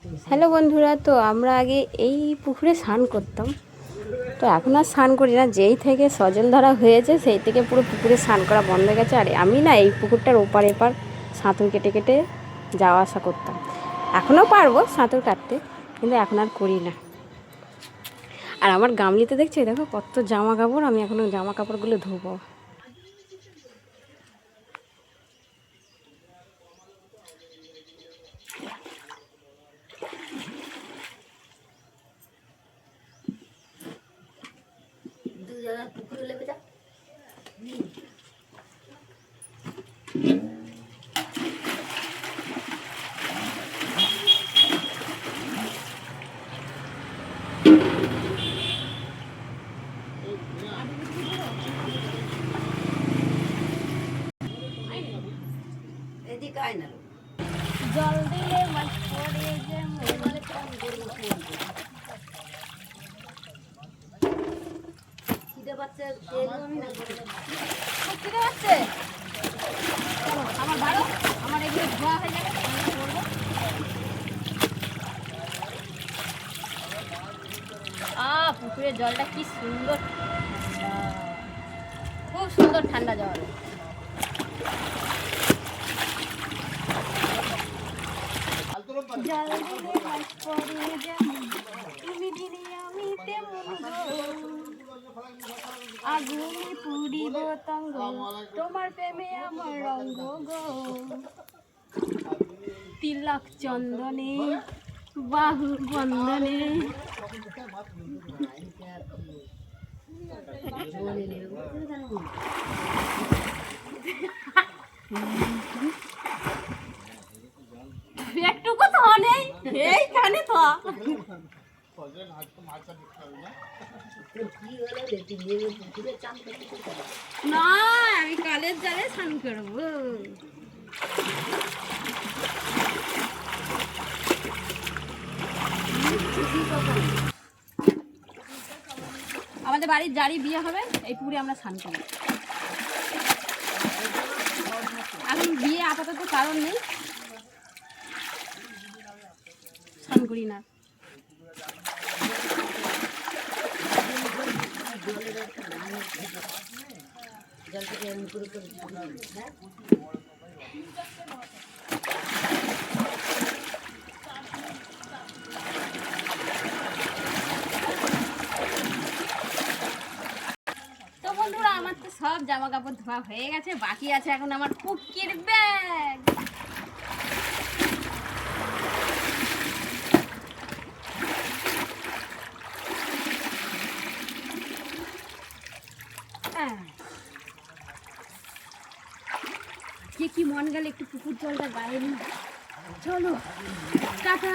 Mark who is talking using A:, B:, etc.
A: Hello বন্ধুরা, তো আমরা আগে এই পুকুরে স্নান করতাম, তো এখন আর স্নান করি না। যেই থেকে সজল ধরা হয়েছে সেই থেকে পুরো পুকুরে স্নান করা বন্ধ হয়ে গেছে। আর আমি না এই পুকুরটার ওপার এপার সাঁতার কেটে কেটে যাওয়া আসা করতাম। এখনও পারবো সাঁতার কাটতে, কিন্তু এখন আর করি না। আর আমার গামলিতে দেখছি, দেখো কত জামা কাপড়, আমি এখনও জামা কাপড়গুলো ধোবো। জল দিলে মাছ পড়ে যে আমার বারো, আমার এগুলো ধোয়া হয়ে যাবে। পুকুরের জলটা কি সুন্দর, খুব সুন্দর ঠান্ডা জল। জল দিলে মাছ পড়ে যেমন, তুমি দিলে আমি তেমন গো, আগুনে পুড়িব তঙ্গ, তোমার প্রেমে আমার রঙ্গ গো, তিলক চন্দনে বাহু বন্দনে। একটুকু তো নেই এইখানে তো না, আমি কালের জালে স্নান করবো। আমাদের বাড়ির যারই বিয়ে হবে এই পুকুরে আমরা স্নান করি। এখন বিয়ে আপাতত কারণ নেই, স্নান করি না। তো বন্ধুরা, আমার তো সব জামা কাপড় ধোয়া হয়ে গেছে, বাকি আছে এখন আমার পুকির ব্যাগ। কি মন গেলে একটু পুকুর জলটা গায়ে নিই। চলো টাটা।